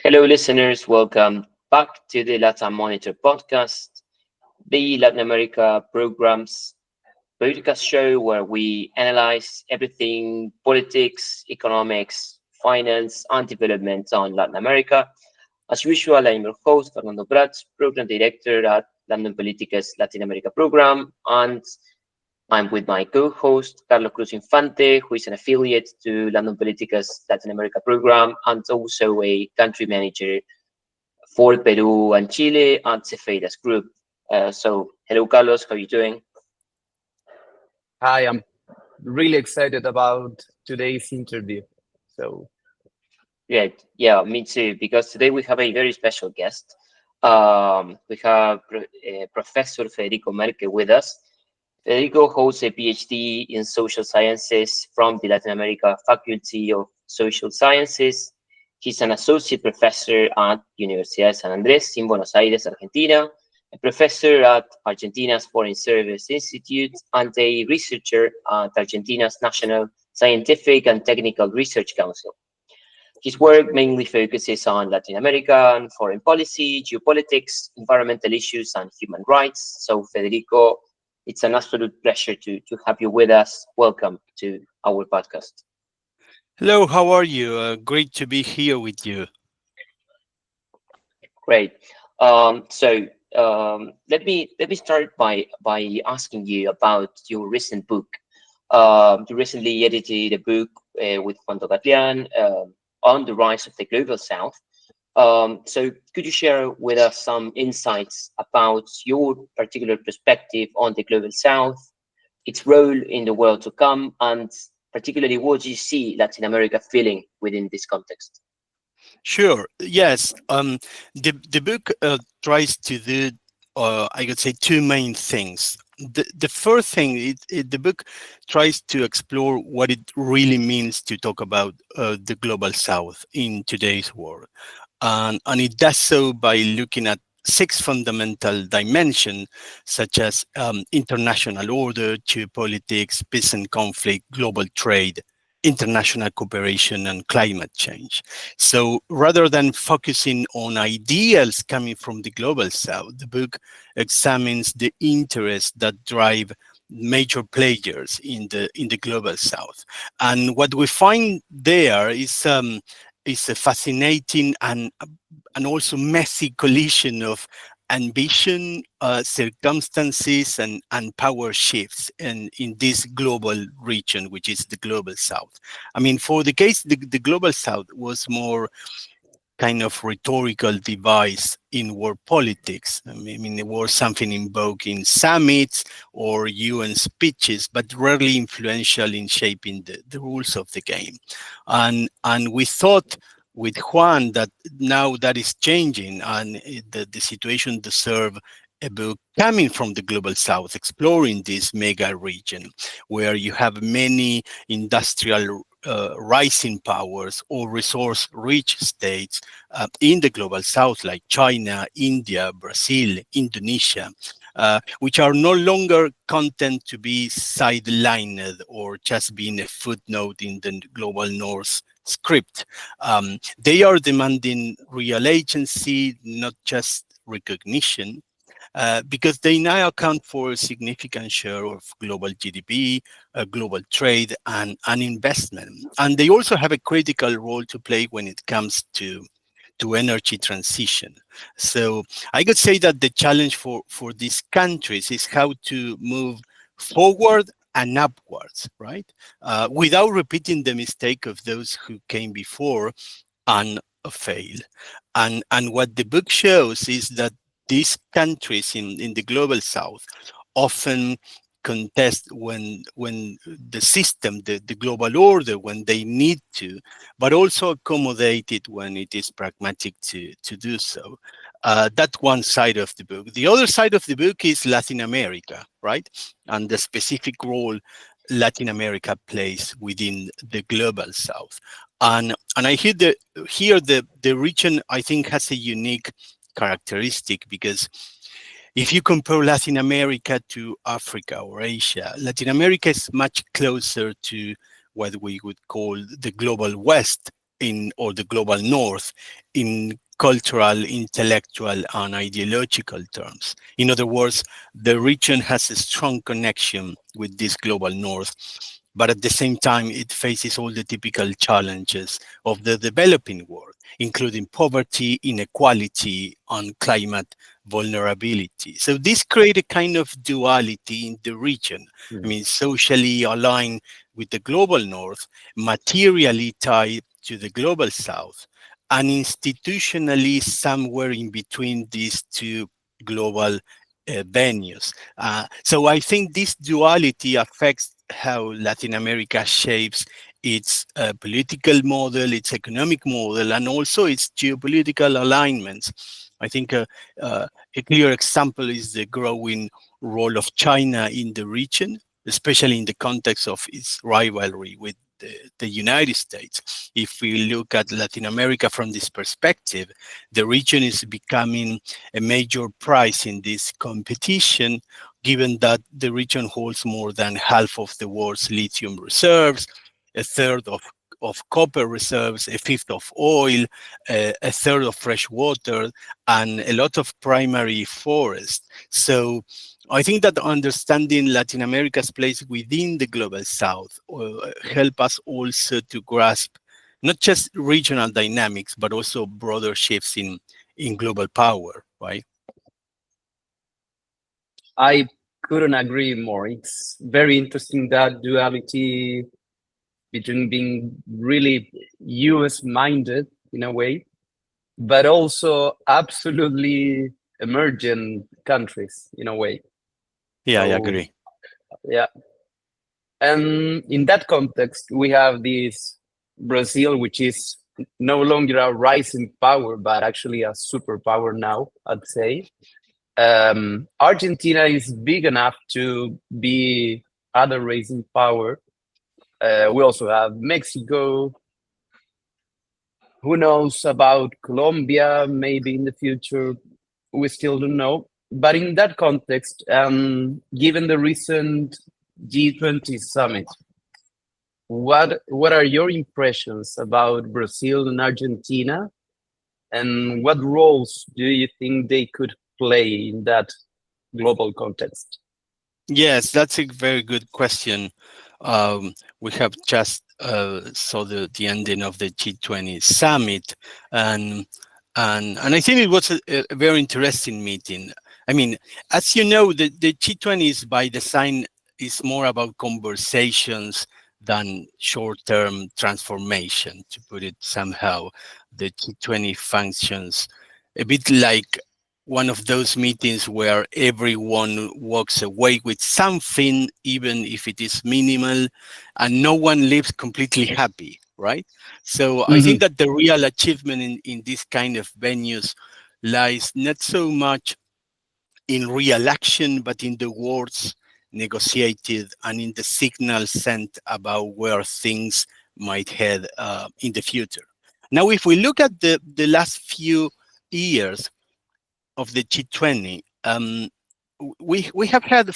Hello, listeners. Welcome back to the Latam Monitor podcast, the Latin America program's podcast show where we analyze everything politics, economics, finance, and development on Latin America. As usual, I'm your host, Fernando Prats, program director at London Politica's Latin America program, and I'm with my co-host, Carlos Cruz Infante, who is an affiliate to London Politica's Latin America program and also a country manager for Peru and Chile at Cefeiras Group. Hello, Carlos, how are you doing? Hi, I'm really excited about today's interview. So, Yeah, me too, because today we have a very special guest. We have Professor Federico Merke with us. Federico holds a PhD in social sciences from the Latin America Faculty of Social Sciences. He's an associate professor at Universidad de San Andrés in Buenos Aires, Argentina, a professor at Argentina's Foreign Service Institute, and a researcher at Argentina's National Scientific and Technical Research Council. His work mainly focuses on Latin America and foreign policy, geopolitics, environmental issues, and human rights. So, Federico, it's an absolute pleasure to have you with us. Welcome to our podcast. Hello, how are you? Great to be here with you. Great. Let me start by asking you about your recent book. You recently edited a book with Juan Tocatlian on the rise of the global South. So could you share with us some insights about your particular perspective on the global South, its role in the world to come, and particularly what you see Latin America feeling within this context? Sure. Yes. The book tries to do, I would say, two main things. The first thing, the book tries to explore what it really means to talk about the global South in today's world. And it does so by looking at six fundamental dimensions, such as international order, geopolitics, peace and conflict, global trade, international cooperation, and climate change. So rather than focusing on ideals coming from the global South, the book examines the interests that drive major players in the global South. And what we find there is a fascinating and also messy collision of ambition, circumstances, and power shifts in this global region, which is the global South. I mean, for the case, the global South was more kind of rhetorical device in world politics. I mean, it was something in vogue in summits or UN speeches, but rarely influential in shaping the rules of the game. And we thought with Juan that now that is changing, and the situation deserves a book coming from the global South, exploring this mega region where you have many industrial rising powers or resource-rich states in the global South, like China, India, Brazil, Indonesia, which are no longer content to be sidelined or just being a footnote in the global North script. They are demanding real agency, not just recognition, because they now account for a significant share of global GDP, global trade, and investment. And they also have a critical role to play when it comes to energy transition. So I could say that the challenge for these countries is how to move forward and upwards, right? Without repeating the mistake of those who came before and failed. And what the book shows is that these countries in the global South often contest when the system, the global order, when they need to, but also accommodate it when it is pragmatic to do so. That's one side of the book. The other side of the book is Latin America, right? And the specific role Latin America plays within the global South. And I hear the region, I think, has a unique characteristic, because if you compare Latin America to Africa or Asia, Latin America is much closer to what we would call the global West or the global north in cultural, intellectual, and ideological terms. In other words, the region has a strong connection with this global north, but at the same time, it faces all the typical challenges of the developing world, including poverty, inequality, and climate vulnerability. So this creates a kind of duality in the region. I mean, socially aligned with the global north, materially tied to the global south, and institutionally somewhere in between these two global venues. So I think this duality affects how Latin America shapes its political model, its economic model, and also its geopolitical alignments. I think a clear example is the growing role of China in the region, especially in the context of its rivalry with the United States. If we look at Latin America from this perspective, the region is becoming a major prize in this competition, given that the region holds more than half of the world's lithium reserves, a third of copper reserves, a fifth of oil, a third of fresh water, and a lot of primary forest. So I think that understanding Latin America's place within the global south help us also to grasp not just regional dynamics, but also broader shifts in global power, right? I couldn't agree more. It's very interesting, that duality between being really US minded in a way, but also absolutely emergent countries in a way. Yeah, I So, agree. yeah. And in that context, we have this Brazil, which is no longer a rising power, but actually a superpower now, I'd say. Argentina is big enough to be other rising power. We also have Mexico. Who knows about Colombia? Maybe in the future, we still don't know. But in that context, given the recent G20 summit, what are your impressions about Brazil and Argentina, and what roles do you think they could play in that global context? Yes, that's a very good question. We have just saw the ending of the G20 summit, and and I think it was a very interesting meeting. I mean, as you know, the G20 is by design is more about conversations than short-term transformation, to put it somehow. The G20 functions a bit like one of those meetings where everyone walks away with something, even if it is minimal, and no one leaves completely happy, right? So I think that the real achievement in this kind of venues lies not so much in real action, but in the words negotiated and in the signals sent about where things might head in the future. Now, if we look at the last few years of the G20, we have had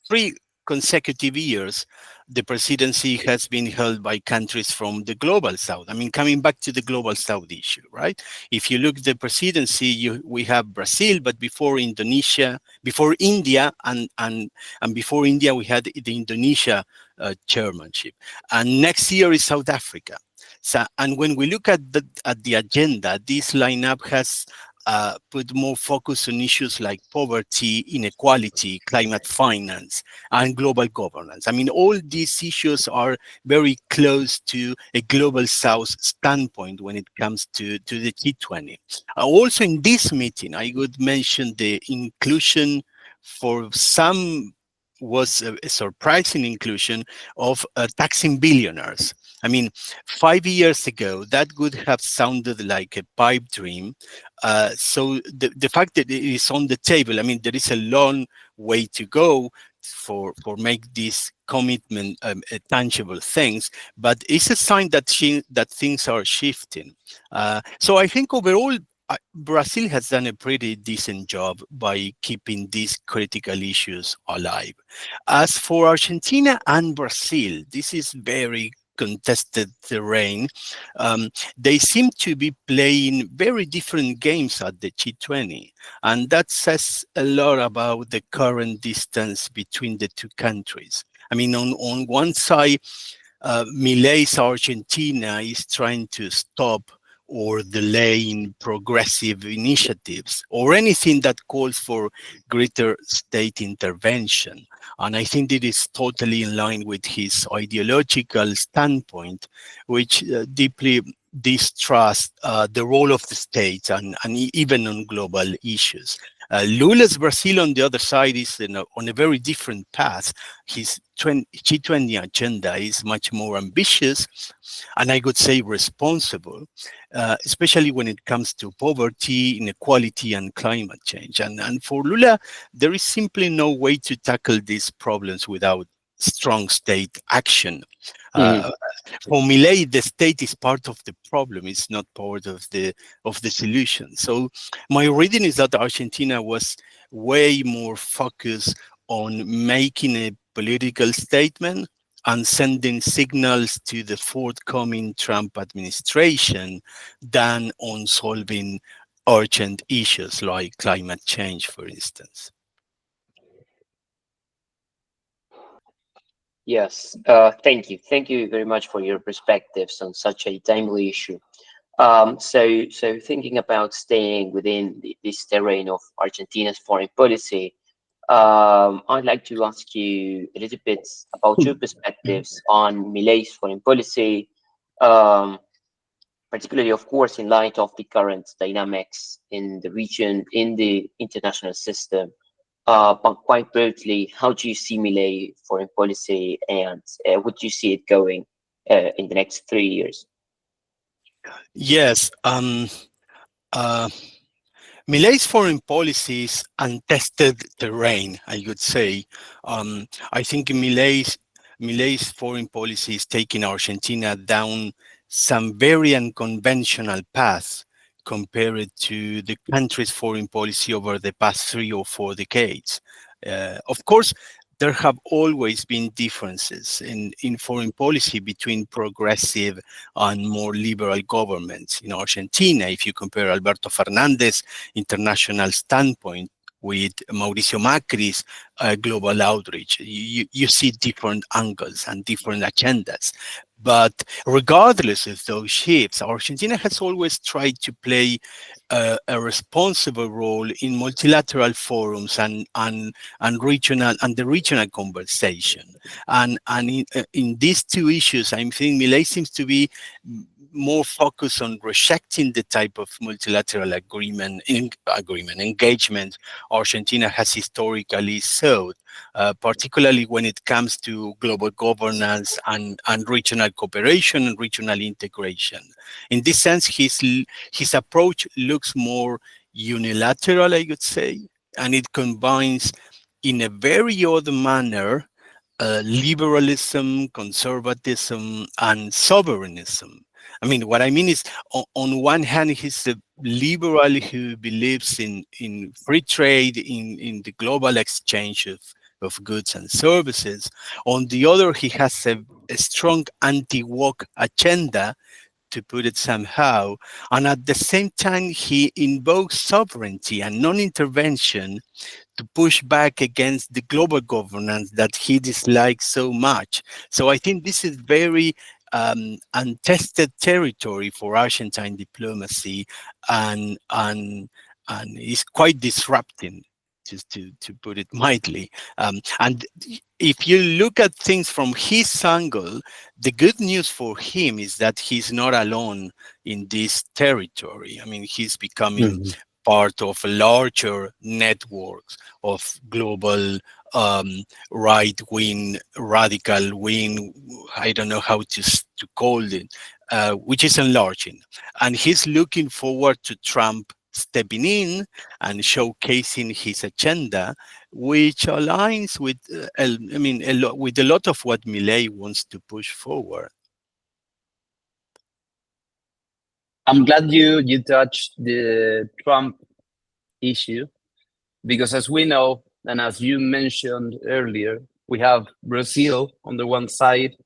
three consecutive years, the presidency has been held by countries from the global south. I mean, coming back to the global south issue, right? If you look at the presidency, we have Brazil, but before Indonesia, before India, and before India, we had the Indonesia chairmanship. And next year is South Africa. So, and when we look at the agenda, this lineup has put more focus on issues like poverty, inequality, climate finance, and global governance. I mean, all these issues are very close to a global south standpoint when it comes to the G20. Also in this meeting, I would mention the inclusion for some was a surprising inclusion of taxing billionaires. I mean, 5 years ago, that would have sounded like a pipe dream. So the fact that it is on the table, I mean, there is a long way to go for make this commitment tangible things, but it's a sign that that things are shifting. So I think overall, Brazil has done a pretty decent job by keeping these critical issues alive. As for Argentina and Brazil, this is very contested terrain, they seem to be playing very different games at the G20. And that says a lot about the current distance between the two countries. I mean, on one side, Milei's Argentina is trying to stop or delaying progressive initiatives or anything that calls for greater state intervention. And I think it is totally in line with his ideological standpoint, which deeply distrusts the role of the state and even on global issues. Lula's Brazil, on the other side, is on a very different path. His G20 agenda is much more ambitious and I would say responsible, especially when it comes to poverty, inequality, and climate change. And for Lula, there is simply no way to tackle these problems without strong state action. For Milei, the state is part of the problem; it's not part of the solution. So, my reading is that Argentina was way more focused on making a political statement and sending signals to the forthcoming Trump administration than on solving urgent issues like climate change, for instance. Yes, thank you. Thank you very much for your perspectives on such a timely issue. So thinking about staying within this terrain of Argentina's foreign policy, I'd like to ask you a little bit about your perspectives on Milei's foreign policy, um, particularly, of course, in light of the current dynamics in the region, in the international system. But quite broadly, how do you see Milei foreign policy, and would you see it going in the next 3 years? Yes, uh, Milei's foreign policy is untested terrain, I would say. I think Milei's foreign policy is taking Argentina down some very unconventional paths compared to the country's foreign policy over the past 3 or 4 decades. Of course, there have always been differences in foreign policy between progressive and more liberal governments. In Argentina, if you compare Alberto Fernandez's international standpoint with Mauricio Macri's global outreach, you see different angles and different agendas. But regardless of those shifts, Argentina has always tried to play a responsible role in multilateral forums and regional and the regional conversation. And in these two issues, I think Milei seems to be more focused on rejecting the type of multilateral engagement Argentina has historically sought, particularly when it comes to global governance and regional cooperation and regional integration. In this sense, his approach looks more unilateral, I would say, and it combines in a very odd manner liberalism, conservatism, and sovereignism. I mean, what I mean is, on one hand, he's a liberal who believes in free trade, in the global exchange of goods and services. On the other, he has a strong anti-woke agenda, to put it somehow. And at the same time, he invokes sovereignty and non-intervention to push back against the global governance that he dislikes so much. So I think this is very untested territory for Argentine diplomacy, and is quite disrupting, just to put it mildly. And if you look at things from his angle, the good news for him is that he's not alone in this territory. I mean, he's becoming part of a larger network of global right-wing, radical wing, I don't know how to call it, which is enlarging. And he's looking forward to Trump stepping in and showcasing his agenda, which aligns with, with a lot of what Milei wants to push forward. I'm glad you touched the Trump issue, because as we know, and as you mentioned earlier, we have Brazil on the one side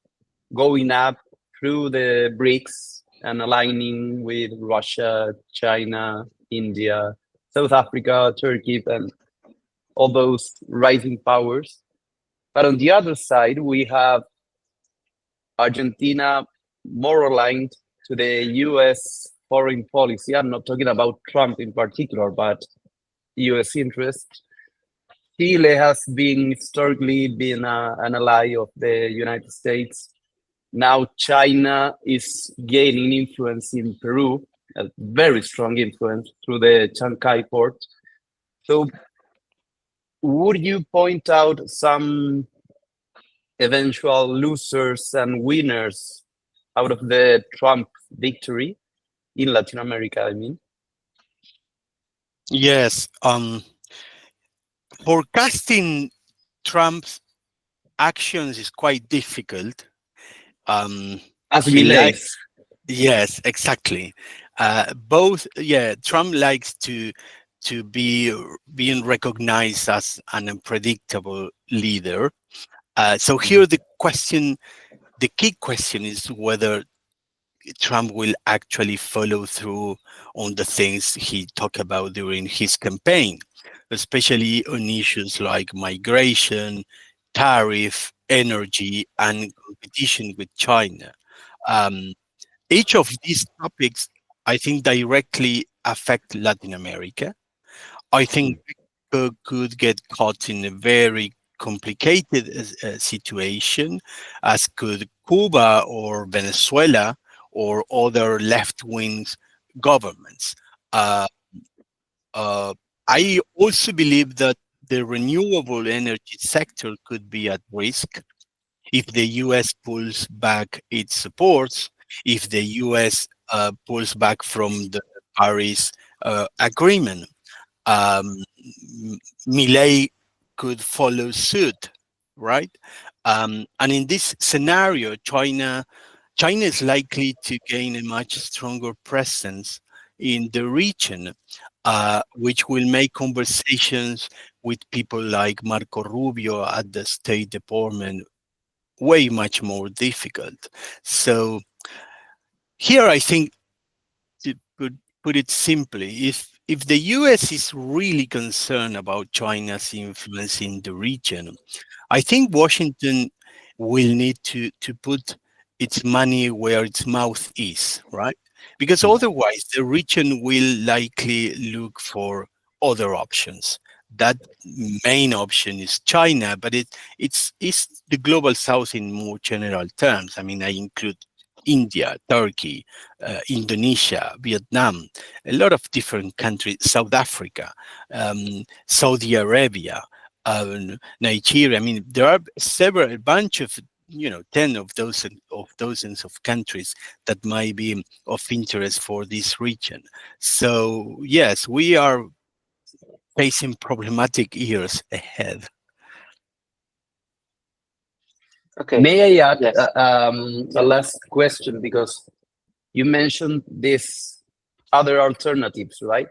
going up through the BRICS and aligning with Russia, China, India, South Africa, Turkey, and all those rising powers. But on the other side, we have Argentina more aligned to the US foreign policy. I'm not talking about Trump in particular, but US interest. Chile has been historically been an ally of the United States. Now China is gaining influence in Peru, a very strong influence through the Chancay port. So would you point out some eventual losers and winners out of the Trump victory in Latin America, I mean? Yes. Forecasting Trump's actions is quite difficult. As He likes, Milei's. yes, exactly. Both, yeah, Trump likes to be being recognized as an unpredictable leader. So here the key question is whether Trump will actually follow through on the things he talked about during his campaign, especially on issues like migration, tariff, energy, and competition with China. Um, each of these topics, I think, directly affect Latin America. I think Mexico could get caught in a very complicated situation, as could Cuba or Venezuela or other left-wing governments. Uh, uh, I also believe that the renewable energy sector could be at risk if the US pulls back its supports, if the US pulls back from the Paris Agreement. um, Milei could follow suit, right? And in this scenario, China is likely to gain a much stronger presence in the region, which will make conversations with people like Marco Rubio at the State Department way much more difficult. So here, I think to put it simply, if the US is really concerned about China's influence in the region, I think Washington will need to put its money where its mouth is, right? Because otherwise, the region will likely look for other options. That main option is China, but it's the global south in more general terms. I mean, I include India, Turkey, Indonesia, Vietnam, a lot of different countries, South Africa, Saudi Arabia, Nigeria. I mean, there are several, a bunch of, 10 of dozens of countries that might be of interest for this region. So yes, we are facing problematic years ahead. Okay. May I add Yes. a last question, because you mentioned these other alternatives, right?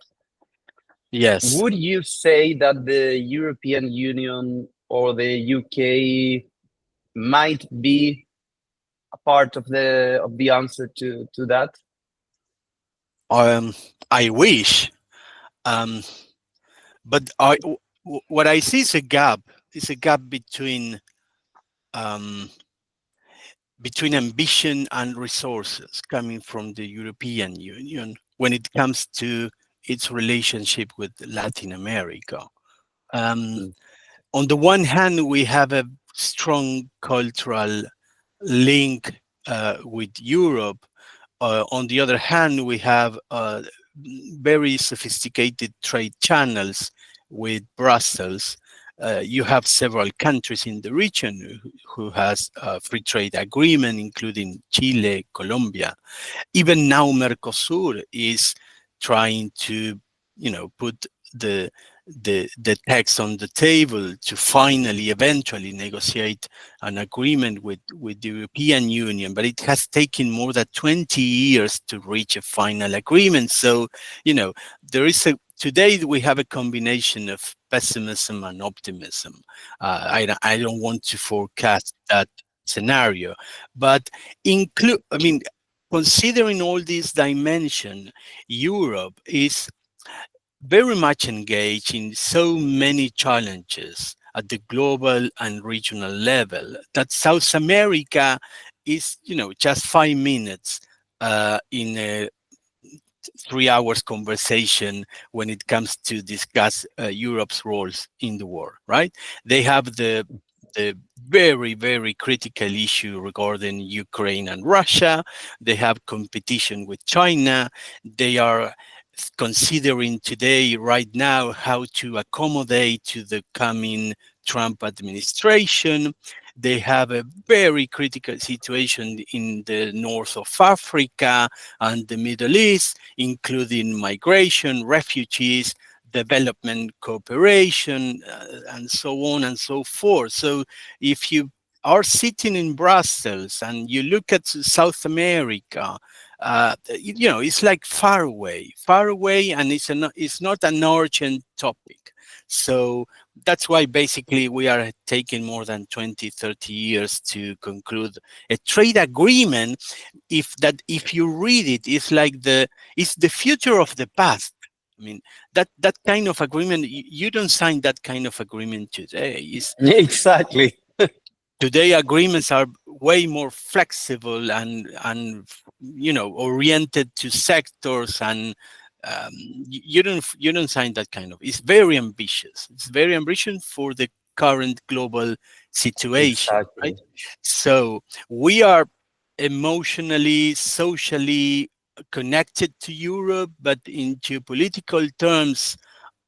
Yes. Would you say that the European Union or the UK might be a part of the answer to that? I wish, um, but what I see is a gap. It's a gap um, between ambition and resources coming from the European Union when it comes to its relationship with Latin America. Um, Mm. on the one hand, we have a strong cultural link with Europe. On the other hand, we have very sophisticated trade channels with Brussels. You have several countries in the region who has a free trade agreement, including Chile, Colombia. Even now, Mercosur is trying to, put the the text on the table to finally, eventually negotiate an agreement with the European Union, but it has taken more than 20 years to reach a final agreement. So, there is today we have a combination of pessimism and optimism. I don't want to forecast that scenario. But considering all these dimension, Europe is very much engaged in so many challenges at the global and regional level that South America is, just 5 minutes in a 3 hours conversation when it comes to discuss Europe's roles in the war, right? They have the very, very critical issue regarding Ukraine and Russia. They have competition with China. They are considering today, right now, how to accommodate to the coming Trump administration. They have a very critical situation in the north of Africa and the Middle East, including migration, refugees, development cooperation, and so on and so forth. So if you are sitting in Brussels and you look at South America, it's like far away, and it's not an urgent topic. So that's why basically we are taking more than 20, 30 years to conclude a trade agreement. If you read it, it's the future of the past. I mean, that kind of agreement, you don't sign that kind of agreement today. Exactly. Today agreements are way more flexible and oriented to sectors, and you don't sign that kind of. It's very ambitious. It's very ambitious for the current global situation, Exactly. right? So we are emotionally, socially connected to Europe, but in geopolitical terms,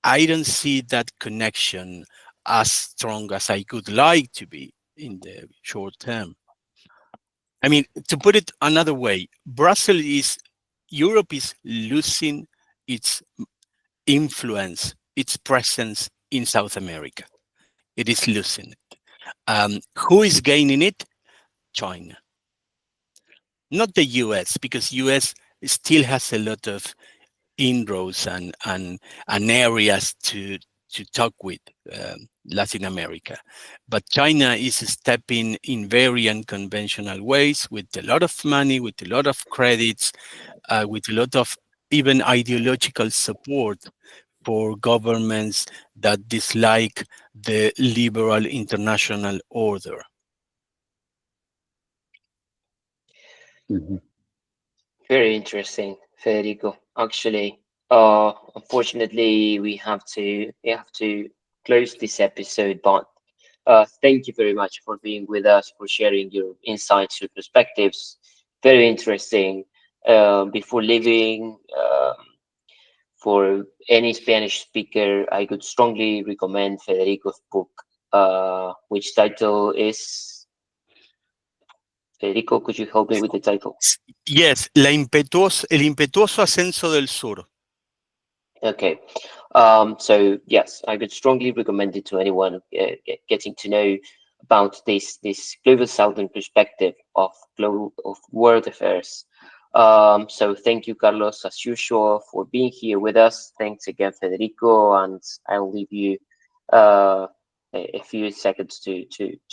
I don't see that connection as strong as I would like to be in the short term. I mean, to put it another way, Europe is losing its influence, its presence in South America. It is losing it. Who is gaining it? China, not the US, because US still has a lot of inroads and areas to talk with Latin America. But China is stepping in very unconventional ways with a lot of money, with a lot of credits, with a lot of even ideological support for governments that dislike the liberal international order. Mhm. Very interesting, Federico. Actually, unfortunately, we have to close this episode, but thank you very much for being with us, for sharing your insights, your perspectives. Very interesting. Before leaving, for any Spanish speaker, I could strongly recommend Federico's book, which title is, Federico, could you help me with the title? Yes, el impetuoso ascenso del sur. Okay. So yes, I would strongly recommend it to anyone getting to know about this global southern perspective of world affairs. So thank you, Carlos, as usual, for being here with us. Thanks again, Federico, and I'll leave you a few seconds to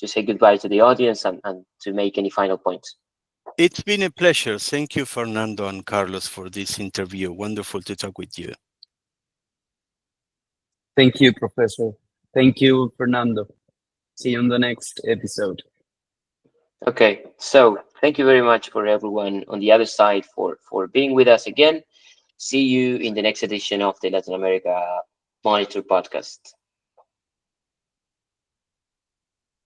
say goodbye to the audience and to make any final points. It's been a pleasure. Thank you, Fernando and Carlos, for this interview. Wonderful to talk with you. Thank you, Professor. Thank you, Fernando. See you on the next episode. Okay, so thank you very much for everyone on the other side for being with us again. See you in the next edition of the Latin America Monitor podcast.